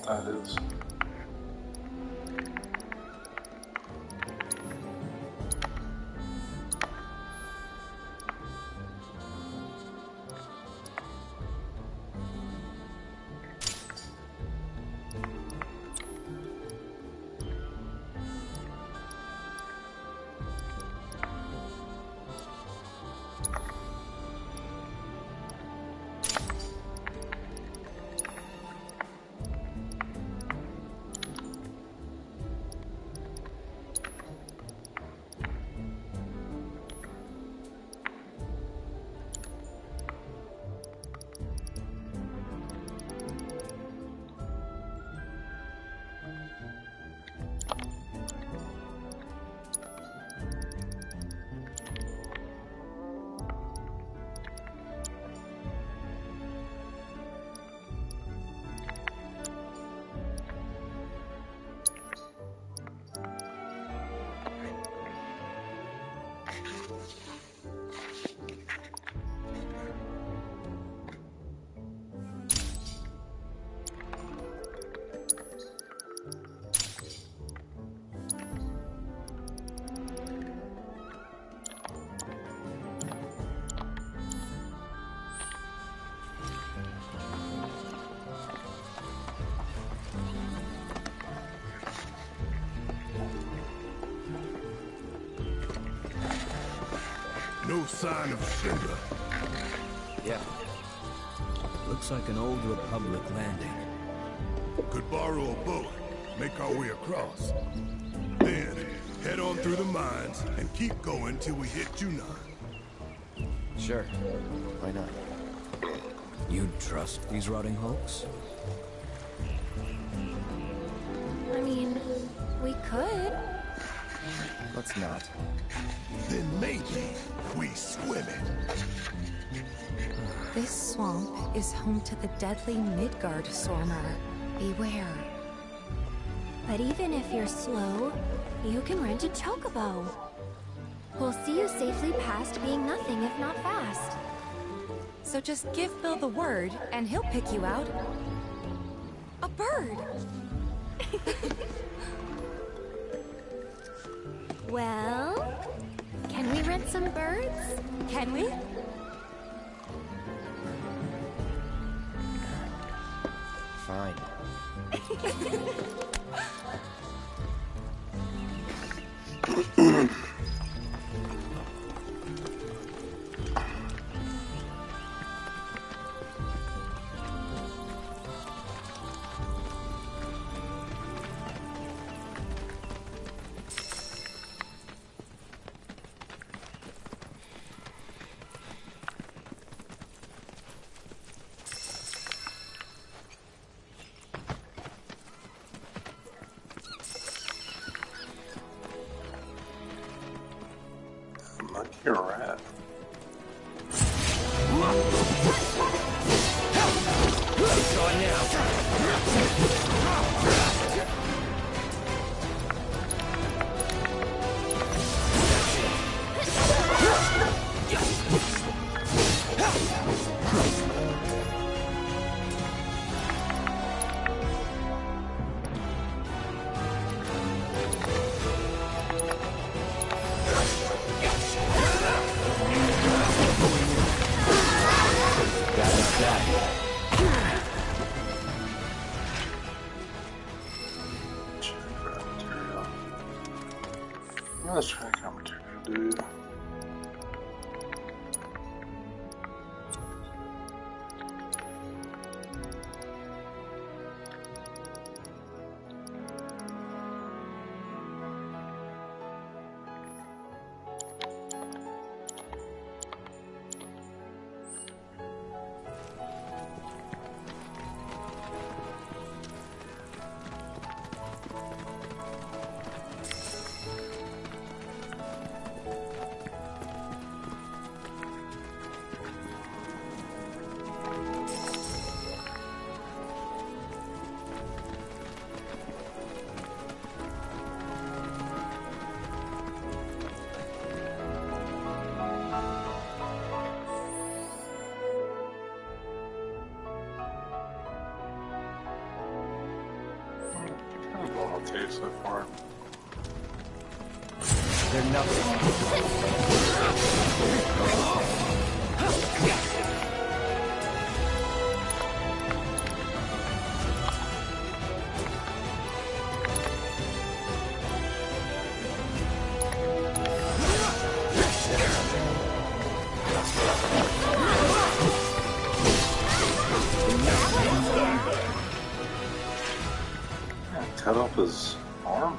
That is. No sign of Cinder. Yeah. Looks like an old Republic landing. Could borrow a boat, make our way across. Then, head on through the mines and keep going till we hit Junon. Sure. Why not? You'd trust these rotting hulks? I mean, we could. Let's not. Then maybe we swim it. This swamp is home to the deadly Midgard Stormer. Beware. But even if you're slow, you can rent a chocobo. We'll see you safely past being nothing if not fast. So just give Bill the word, and he'll pick you out. A bird! Well, can we rent some birds? Can we? Fine. You're a rat. It's on now. Let's try commentary, dude. take so far. They're nothing. Cut off his arm?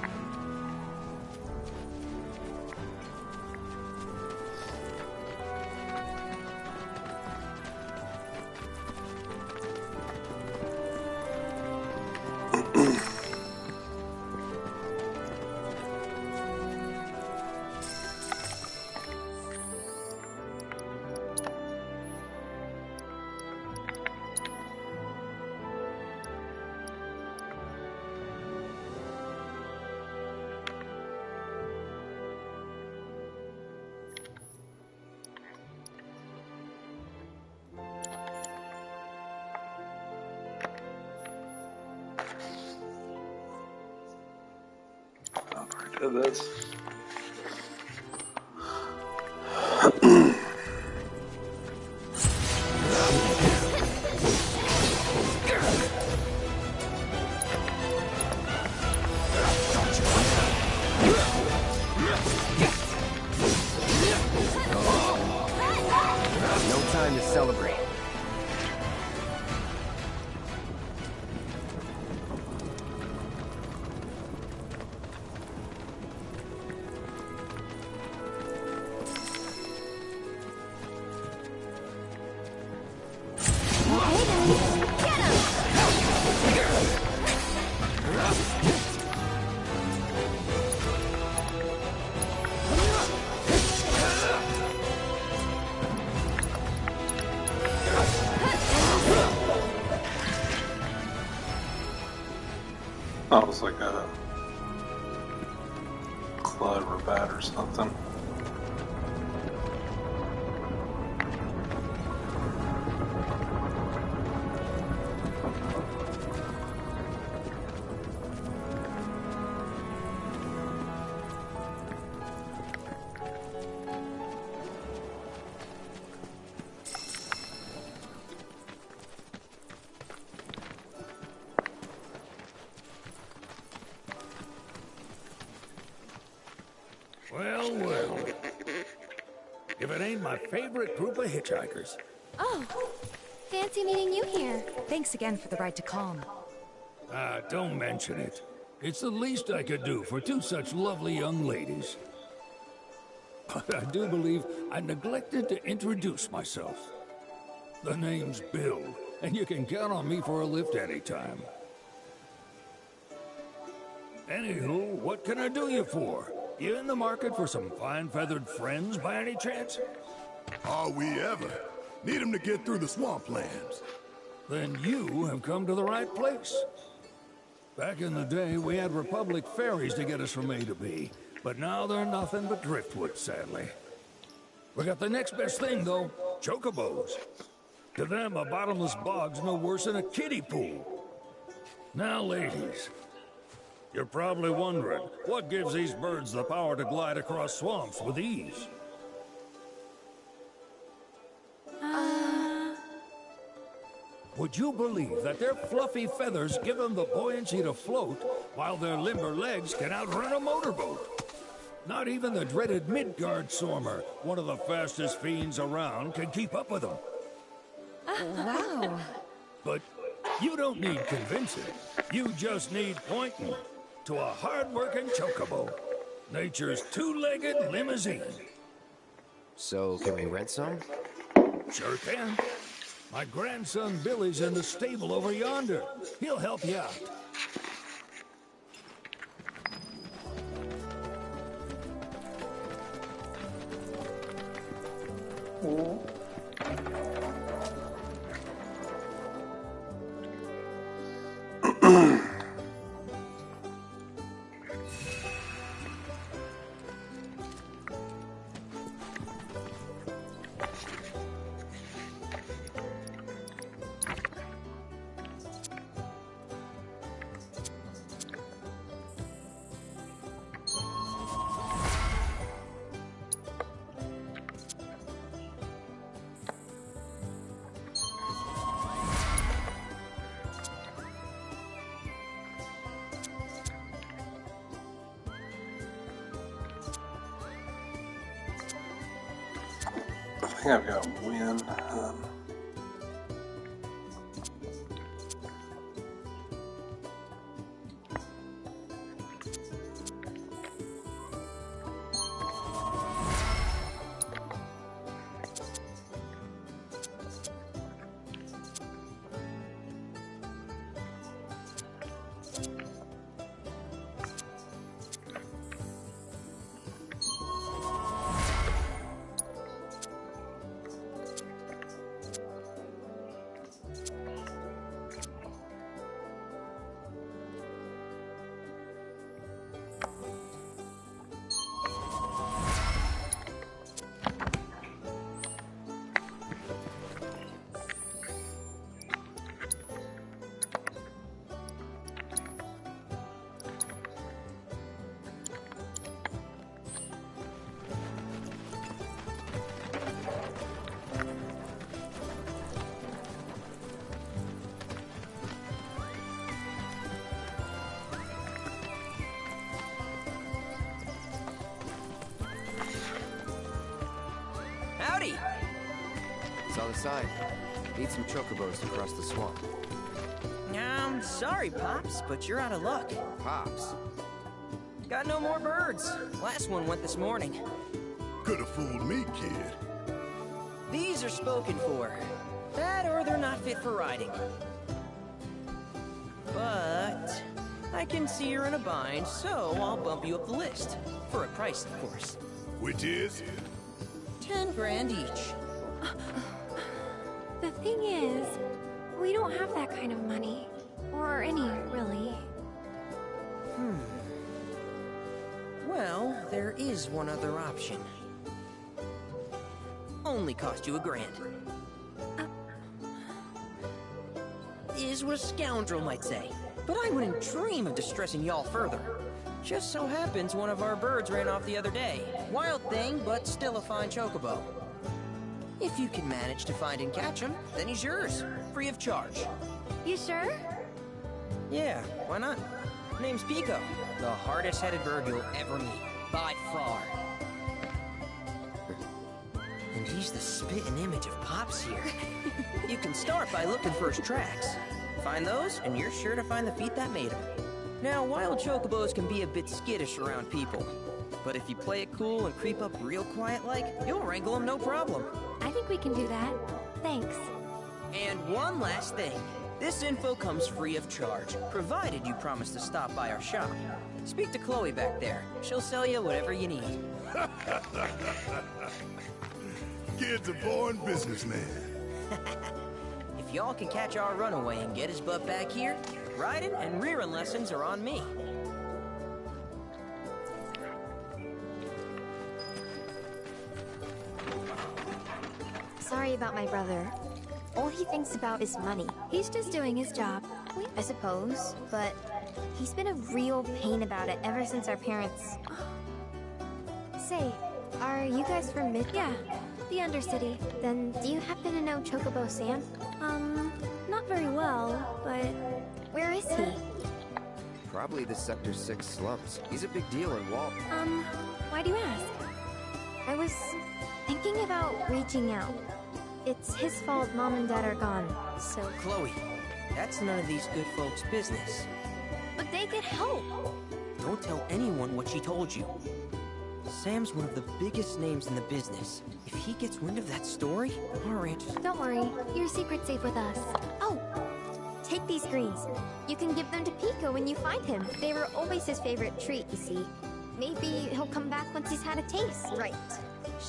Did this. No time to celebrate. That was like a clever bat or something. Well, well. If it ain't my favorite group of hitchhikers. Oh, fancy meeting you here. Thanks again for the ride to Calm. Ah, don't mention it. It's the least I could do for two such lovely young ladies. But I do believe I neglected to introduce myself. The name's Bill, and you can count on me for a lift anytime. Anywho, what can I do you for? You in the market for some fine-feathered friends by any chance? Are we ever? Need 'em to get through the swamplands. Then you have come to the right place. Back in the day, we had Republic ferries to get us from A to B, but now they're nothing but driftwood, sadly. We got the next best thing, though, chocobos. To them, a bottomless bog's no worse than a kiddie pool. Now, ladies, you're probably wondering, what gives these birds the power to glide across swamps with ease? Would you believe that their fluffy feathers give them the buoyancy to float, while their limber legs can outrun a motorboat? Not even the dreaded Midgard Sormer, one of the fastest fiends around, can keep up with them. Wow. But you don't need convincing. You just need pointing to a hard-working chocobo. Nature's two-legged limousine. So, can we rent some? Sure can. My grandson Billy's in the stable over yonder. He'll help you out. think I've got to win. Howdy! Saw the sign. Need some chocobos to cross the swamp. I'm sorry, Pops, but you're out of luck. Pops. Got no more birds. Last one went this morning. Could have fooled me, kid. These are spoken for. That or they're not fit for riding. But I can see you're in a bind, so I'll bump you up the list. For a price, of course. Which is? 10 grand each. The thing is, we don't have that kind of money. Or any, really. Well, there is one other option. Only cost you $1,000. Is what a scoundrel might say. But I wouldn't dream of distressing y'all further. Just so happens one of our birds ran off the other day. Wild thing, but still a fine chocobo. If you can manage to find and catch him, then he's yours. Free of charge. You sure? Yeah, why not? Name's Pico. The hardest-headed bird you'll ever meet. By far. And he's the spitting image of Pops here. You can start by looking for his tracks. Find those, and you're sure to find the feet that made him. Now, wild chocobos can be a bit skittish around people. But if you play it cool and creep up real quiet-like, you'll wrangle them no problem. I think we can do that. Thanks. And one last thing. This info comes free of charge, provided you promise to stop by our shop. Speak to Chloe back there. She'll sell you whatever you need. Kid's a born businessman. If y'all can catch our runaway and get his butt back here, riding and rearing lessons are on me. Sorry about my brother. All he thinks about is money. He's just doing his job. I suppose, but he's been a real pain about it ever since our parents... Say, are you guys from Mid? Yeah, the Undercity. Then do you happen to know Chocobo Sam? Not very well, but where is he? Probably the Sector 6 slums. He's a big deal in Walt. Why do you ask? I was thinking about reaching out. It's his fault Mom and Dad are gone, so... Chloe, that's none of these good folks' business. But they could help! Don't tell anyone what she told you. Sam's one of the biggest names in the business. If he gets wind of that story, our ranch... Don't worry, your secret's safe with us. Oh! Take these greens. You can give them to Pico when you find him. They were always his favorite treat, you see. Maybe he'll come back once he's had a taste. Right.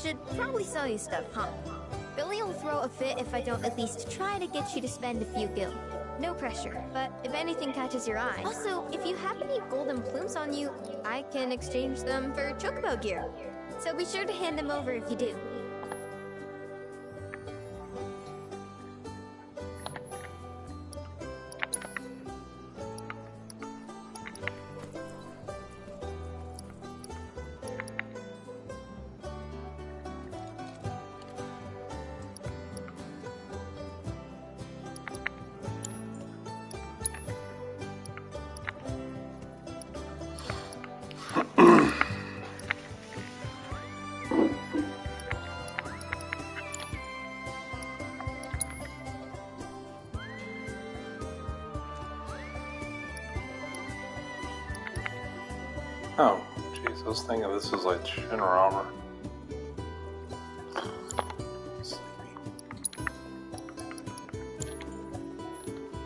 Should probably sell you stuff, huh? Billy will throw a fit if I don't at least try to get you to spend a few gil. No pressure, but if anything catches your eye. Also, if you have any golden plumes on you, I can exchange them for chocobo gear. So be sure to hand them over if you do. Oh, jeez, I was thinking this is like Shin armor.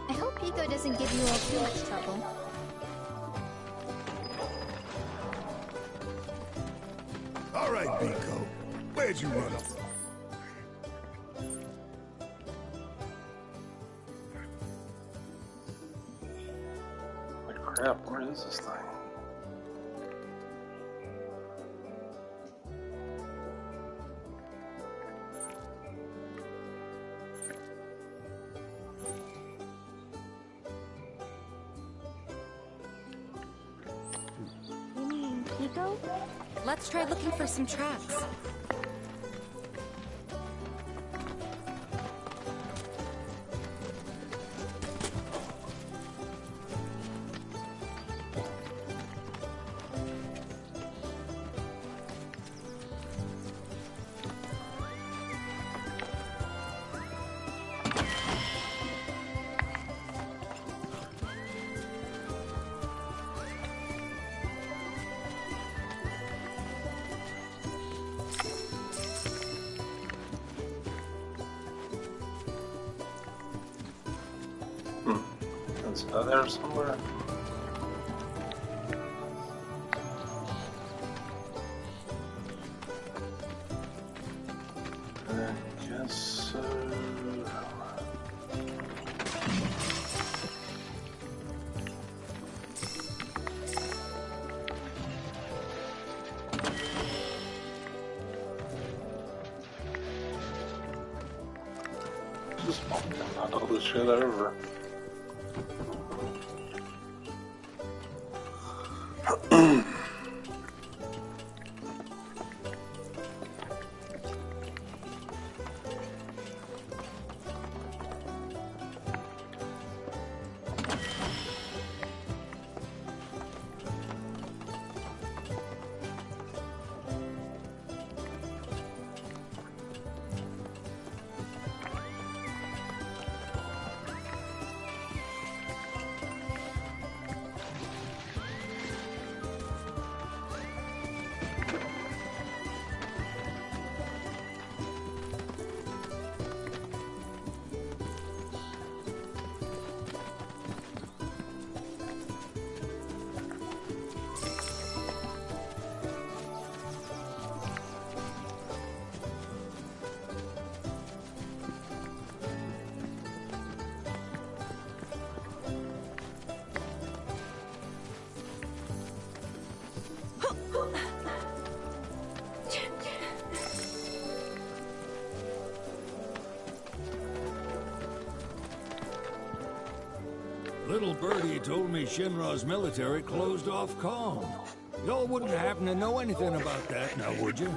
I hope Pico doesn't give you all too much trouble. All right, Biko. Where'd you run from? Like crap, where is this thing? You mean Pico? Let's try looking for some tracks. Is that there somewhere? I guess so. Just not all this shit over. Little birdie told me Shinra's military closed off Calm. Y'all wouldn't happen to know anything about that, now would you?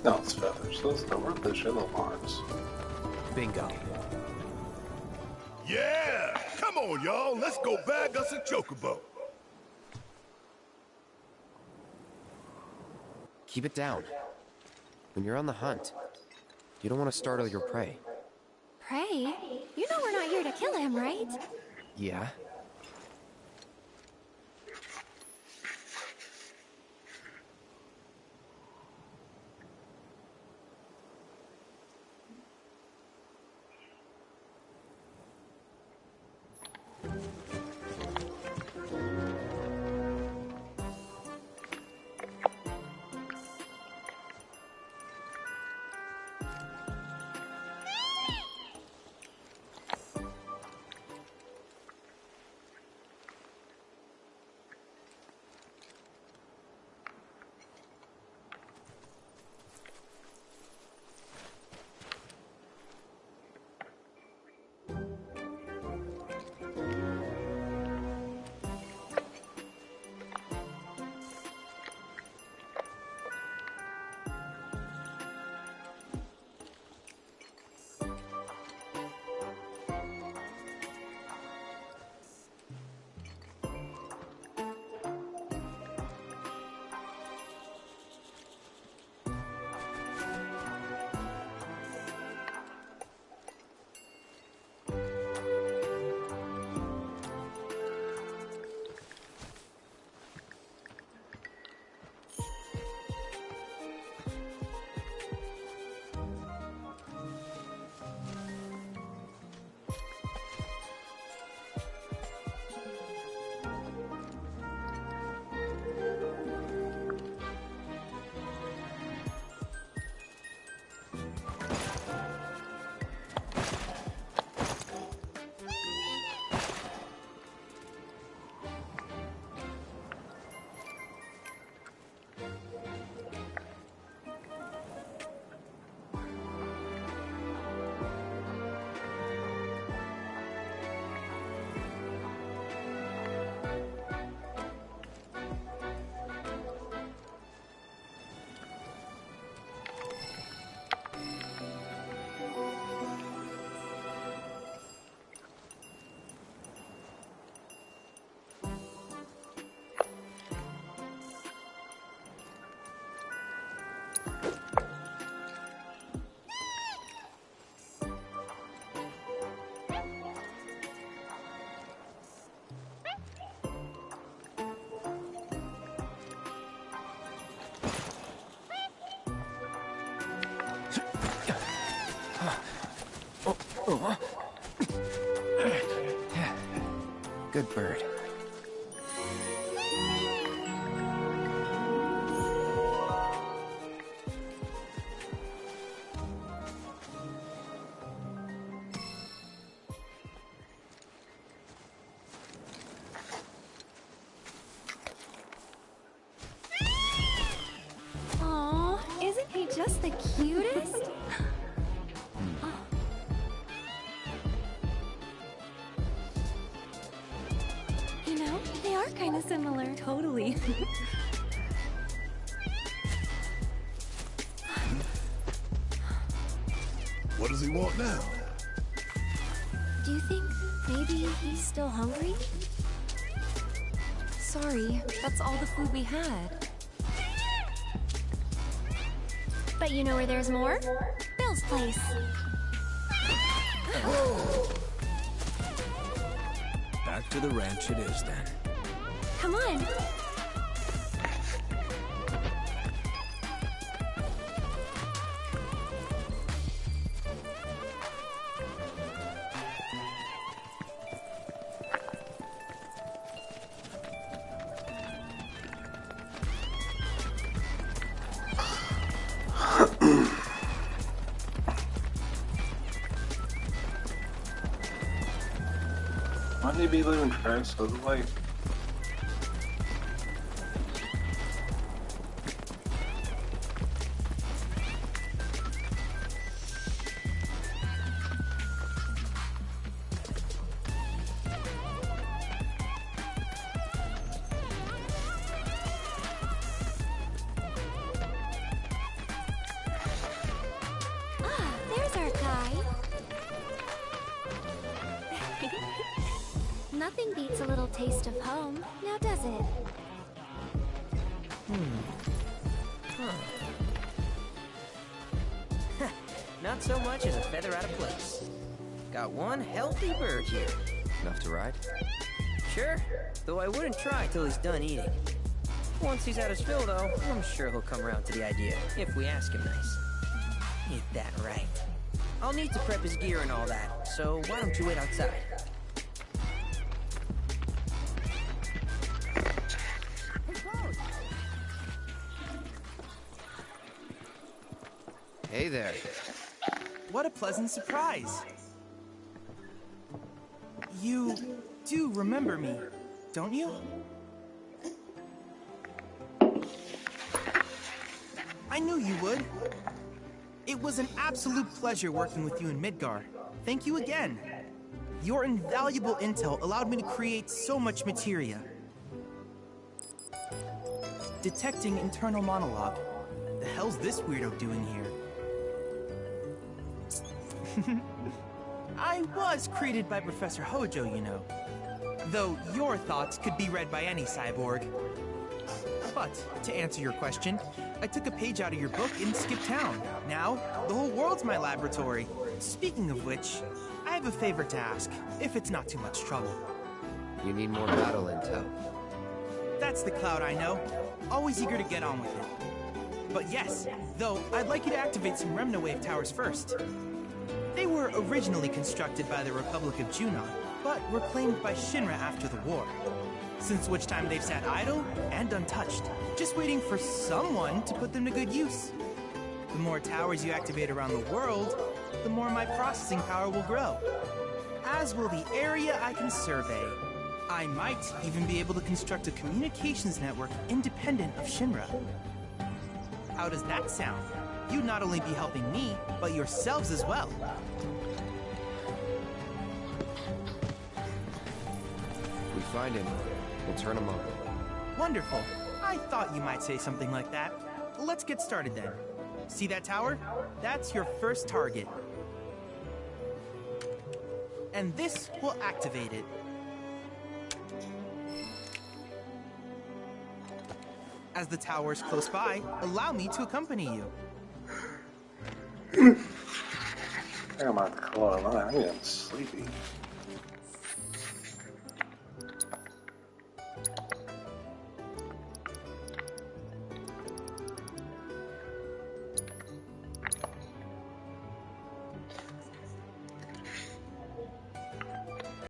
No, it's feathers. Those are the yellow marks. Bingo. Yeah! Come on, y'all. Let's go bag us a chocobo. Keep it down. When you're on the hunt, you don't want to startle your prey. Prey? You know we're not here to kill him, right? Yeah? Good bird. Aw, isn't he just the cutest? You know, they are kind of similar. Totally. What does he want now? Do you think maybe he's still hungry? Sorry, that's all the food we had. But you know where there's more? Bill's place. Back to the ranch it is then. Come on. Wouldn't he be leaving tracks of the lake? Ah, there's our guy. Nothing beats a little taste of home, now does it? Not so much as a feather out of place. Got one healthy bird here. Enough to ride? Sure, though I wouldn't try till he's done eating. Once he's had his fill, though, I'm sure he'll come around to the idea, if we ask him nice. Ain't that right? I'll need to prep his gear and all that, so why don't you wait outside? Hey there. What a pleasant surprise. You do remember me, don't you? I knew you would. It was an absolute pleasure working with you in Midgar. Thank you again. Your invaluable intel allowed me to create so much materia. Detecting internal monologue. The hell's this weirdo doing here? I was created by Professor Hojo, you know. Though your thoughts could be read by any cyborg. But, to answer your question, I took a page out of your book and skipped town. Now, the whole world's my laboratory. Speaking of which, I have a favor to ask, if it's not too much trouble. You need more battle intel. That's the Cloud I know. Always eager to get on with it. But yes, though, I'd like you to activate some Remna Wave towers first. They were originally constructed by the Republic of Junon, but were claimed by Shinra after the war. Since which time they've sat idle and untouched, just waiting for someone to put them to good use. The more towers you activate around the world, the more my processing power will grow. As will the area I can survey. I might even be able to construct a communications network independent of Shinra. How does that sound? You'd not only be helping me, but yourselves as well. If we find him, we'll turn him over. Wonderful. I thought you might say something like that. Let's get started then. See that tower? That's your first target. And this will activate it. As the tower is close by, allow me to accompany you. I'm about to call it. I'm getting sleepy.